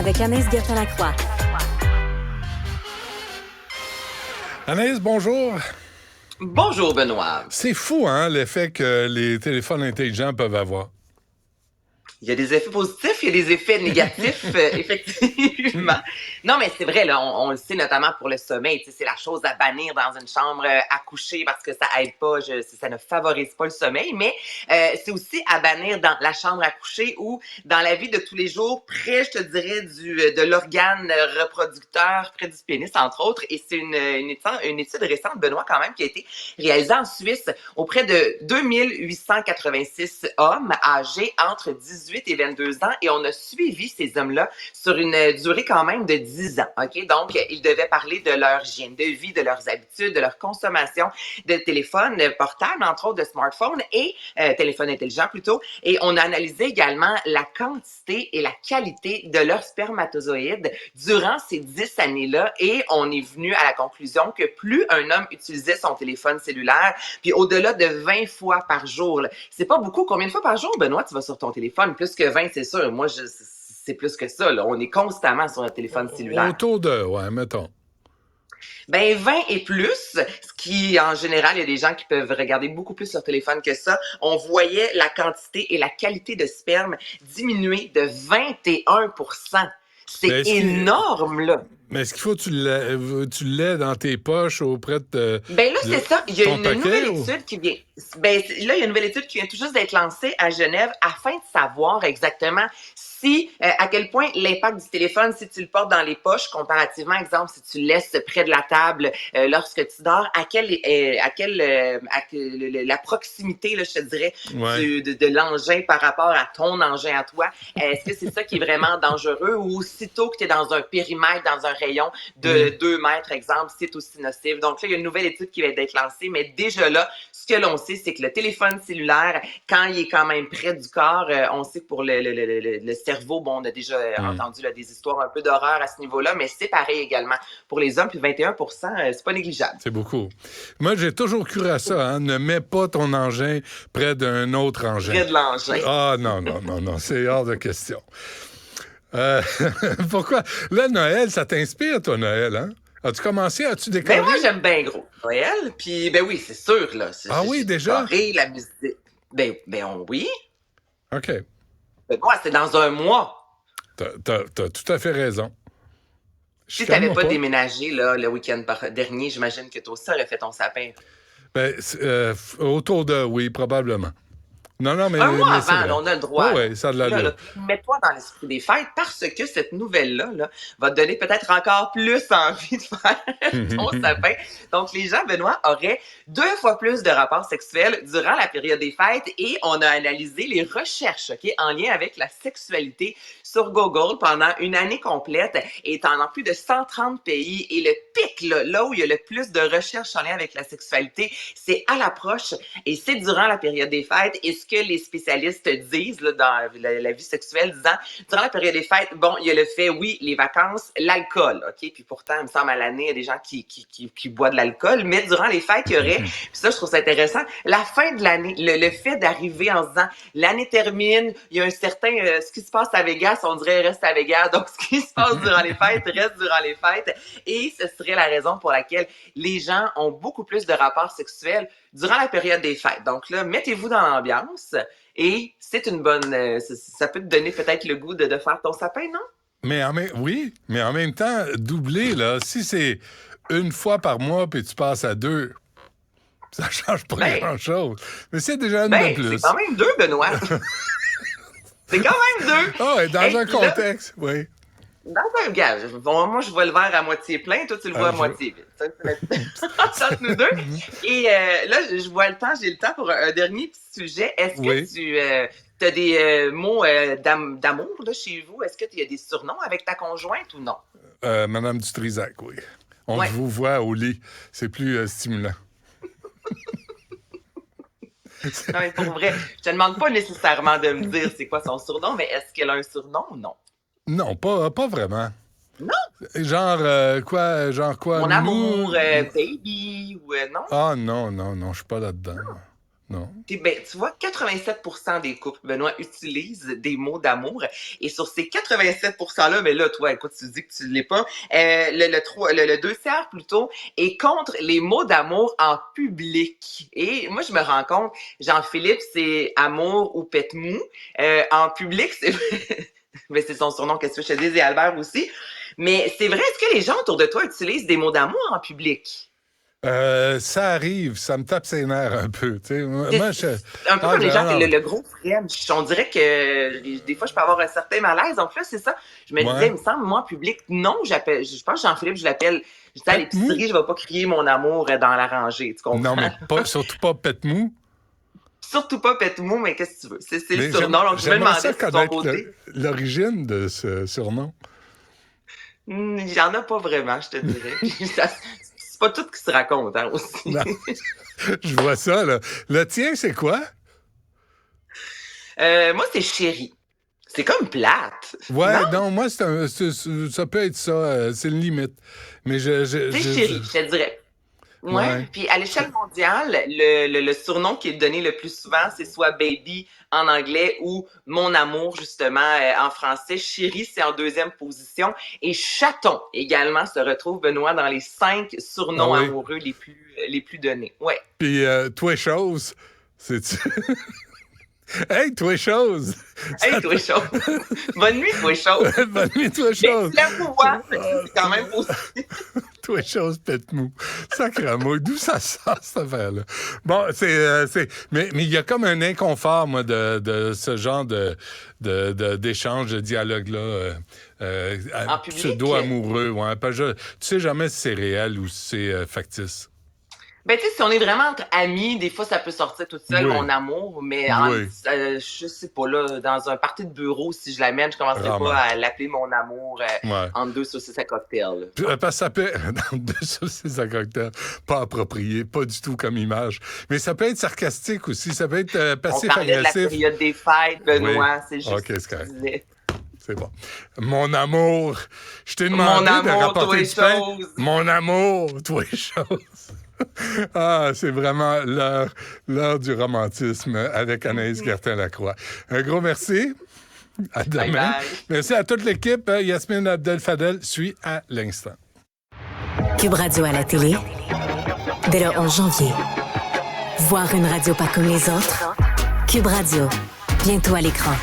avec Anaïs Gertin-Lacroix. Anaïs, bonjour. Bonjour, Benoît. C'est fou, hein, l'effet que les téléphones intelligents peuvent avoir. Il y a des effets positifs, il y a des effets négatifs, effectivement. Non, mais c'est vrai, là, on le sait notamment pour le sommeil. C'est la chose à bannir dans une chambre à coucher parce que ça aide pas, ça ne favorise pas le sommeil. Mais c'est aussi à bannir dans la chambre à coucher ou dans la vie de tous les jours, près, je te dirais, de l'organe reproducteur, près du pénis, entre autres. Et c'est une étude récente, Benoît, quand même, qui a été réalisée en Suisse auprès de 2886 hommes âgés entre 18 et 22 ans, et on a suivi ces hommes-là sur une durée quand même de 10 ans. OK? Donc, ils devaient parler de leur hygiène de vie, de leurs habitudes, de leur consommation de téléphones portables, entre autres de smartphones et téléphones intelligents plutôt. Et on a analysé également la quantité et la qualité de leurs spermatozoïdes durant ces 10 années-là, et on est venu à la conclusion que plus un homme utilisait son téléphone cellulaire, puis au-delà de 20 fois par jour, là, c'est pas beaucoup. Combien de fois par jour, Benoît, tu vas sur ton téléphone? Plus que 20, c'est sûr. Moi, c'est plus que ça, là. On est constamment sur un téléphone cellulaire. Autour de, ouais, mettons. Ben 20 et plus, ce qui, en général, il y a des gens qui peuvent regarder beaucoup plus leur téléphone que ça. On voyait la quantité et la qualité de sperme diminuer de 21%. C'est énorme, là. Mais est-ce qu'il faut que tu l'aies dans tes poches auprès de... Ben là, c'est ça. Il y a une nouvelle ou... étude qui vient... Ben là, il y a une nouvelle étude qui vient tout juste d'être lancée à Genève afin de savoir exactement si, à quel point l'impact du téléphone, si tu le portes dans les poches, comparativement, exemple, si tu le laisses près de la table lorsque tu dors, la proximité, là, je te dirais, ouais, de l'engin par rapport à ton engin à toi. Est-ce que c'est ça qui est vraiment dangereux, ou aussitôt que tu es dans un périmètre, dans un rayon de 2 mètres, exemple, c'est aussi nocif. Donc là, il y a une nouvelle étude qui va être lancée, mais déjà là, ce que l'on sait, c'est que le téléphone cellulaire, quand il est quand même près du corps, on sait que pour le cerveau, bon, on a déjà entendu là, des histoires un peu d'horreur à ce niveau-là, mais c'est pareil également pour les hommes, puis 21%, c'est pas négligeable. C'est beaucoup. Moi, j'ai toujours cru à ça, hein. Ne mets pas ton engin près d'un autre engin. Près de l'engin. Ah, non, c'est hors de question. Pourquoi? Là, Noël, ça t'inspire, toi, Noël, hein? As-tu commencé? As-tu décoré? Ben moi, j'aime bien gros Noël. Puis, ben oui, c'est sûr, là. Oui, déjà? Décoré, la musique. Oui. OK. Ben moi, c'est dans un mois. T'as tout à fait raison. Si t'avais pas déménagé, là, le week-end dernier, j'imagine que toi aussi, t'aurais fait ton sapin. Ben, autour de... Oui, probablement. Non, mais... Un mois mais avant, là, on a le droit. Oui, ça a de l'allure. Mets-toi dans l'esprit des fêtes, parce que cette nouvelle-là là, va te donner peut-être encore plus envie de faire ton sapin. Donc, les gens, Benoît, auraient 2 fois plus de rapports sexuels durant la période des fêtes, et on a analysé les recherches, OK, en lien avec la sexualité sur Google pendant une année complète, et dans plus de 130 pays. Et le pic, là où il y a le plus de recherches en lien avec la sexualité, c'est à l'approche, et c'est durant la période des fêtes. Et ce que les spécialistes disent là, dans la vie sexuelle, disant, durant la période des fêtes, bon, il y a le fait, oui, les vacances, l'alcool, OK? Puis pourtant, il me semble, à l'année, il y a des gens qui boivent de l'alcool, mais durant les fêtes, il y aurait, puis ça, je trouve ça intéressant, la fin de l'année, le fait d'arriver en se disant, l'année termine, il y a un certain, ce qui se passe à Vegas, on dirait reste à Vegas, donc ce qui se passe durant les fêtes reste durant les fêtes, et ce serait la raison pour laquelle les gens ont beaucoup plus de rapports sexuels durant la période des fêtes. Donc là, mettez-vous dans l'ambiance, et c'est une bonne... ça peut te donner peut-être le goût de faire ton sapin, non? Oui, mais en même temps, doubler, là, si c'est une fois par mois puis tu passes à 2, ça change pas grand-chose. Mais c'est déjà une de plus. C'est quand même 2, Benoît. C'est quand même 2. Ah ouais, dans un contexte, là, oui. Dans un gage. Bon, moi, je vois le verre à moitié plein, toi, tu le vois à moitié vide. Entre nous deux. Et là, j'ai le temps pour un dernier petit sujet. Est-ce que tu as des mots d'amour là, chez vous? Est-ce qu'il y a des surnoms avec ta conjointe ou non? Madame Dutrisac, oui. On vous voit au lit. C'est plus stimulant. Non, mais pour vrai, je te demande pas nécessairement de me dire c'est quoi son surnom, mais est-ce qu'elle a un surnom ou non? Non, pas vraiment. Non? Genre quoi? Mon amour, baby, ou non? Ah non, je suis pas là-dedans. Non. Ben, tu vois, 87% des couples, Benoît, utilisent des mots d'amour. Et sur ces 87%-là, mais là, toi, écoute, tu dis que tu ne l'es pas, le 2 tiers plutôt est contre les mots d'amour en public. Et moi, je me rends compte, Jean-Philippe, c'est amour ou pète mou. En public, c'est... mais c'est son surnom, qu'est-ce que je te dis, et Albert aussi. Mais c'est vrai, est-ce que les gens autour de toi utilisent des mots d'amour en public? Ça arrive, ça me tape ses nerfs un peu. Tu sais. Moi, un peu comme les gens qui le gros French. On dirait que des fois, je peux avoir un certain malaise. Donc là, c'est ça. Je me disais, il me semble, moi, en public, non, je pense que Jean-Philippe, je l'appelle. Je dis à l'épicerie, je ne vais pas crier mon amour dans la rangée. Tu comprends? Non, mais surtout pas pète mou. Surtout pas pète mou, mais qu'est-ce que tu veux? C'est le surnom. Donc, je me demandais si ton côté. L'origine de ce surnom. Il n'y en a pas vraiment, je te dirais. C'est pas tout qui se raconte, hein, aussi. Non. Je vois ça, là. Le tien, c'est quoi? Moi, c'est chéri. C'est comme plate. Ouais, non moi, ça peut être ça. C'est une limite. Mais c'est chéri, je te dirais. Ouais. Puis à l'échelle mondiale, le surnom qui est donné le plus souvent, c'est soit baby en anglais ou mon amour, justement, en français. Chéri, c'est en deuxième position. Et chaton également se retrouve, Benoît, dans les 5 surnoms amoureux les plus donnés. Ouais. Puis toi, chose, c'est-tu... Hey, toi, chose! Hey, toi, chose! Bonne nuit, toi, chose! Bonne nuit, toi, chose! Mais c'est la pouvoir, c'est quand même positif. Toi, chose, pète mou. Sacrément, d'où ça sort, cette affaire-là? Bon, mais il y a comme un inconfort, moi, de ce genre d'échange, de dialogue-là. En public? Pseudo-amoureux, ouais. Tu sais jamais si c'est réel ou si c'est factice. Ben, tu sais, si on est vraiment entre amis, des fois, ça peut sortir toute seule, mon amour, mais je sais pas, là, dans un party de bureau, si je l'amène, je commencerai pas à l'appeler mon amour entre 2 saucisses à cocktail. Parce que ça peut dans 2 saucisses à cocktail, pas approprié, pas du tout comme image. Mais ça peut être sarcastique aussi, ça peut être passif-agressif. On parlait de la période des fêtes, Benoît, c'est juste ce que tu disais. C'est bon. Mon amour, je t'ai demandé de rapporter du pain. Mon amour, toi et chose. Ah, c'est vraiment l'heure du romantisme avec Anaïs Gertin-Lacroix. Un gros merci. À demain. Bye bye. Merci à toute l'équipe. Yasmine Abdel-Fadel suit à l'instant. Cube Radio à la télé, dès le 11 janvier. Voir une radio pas comme les autres. Cube Radio, bientôt à l'écran.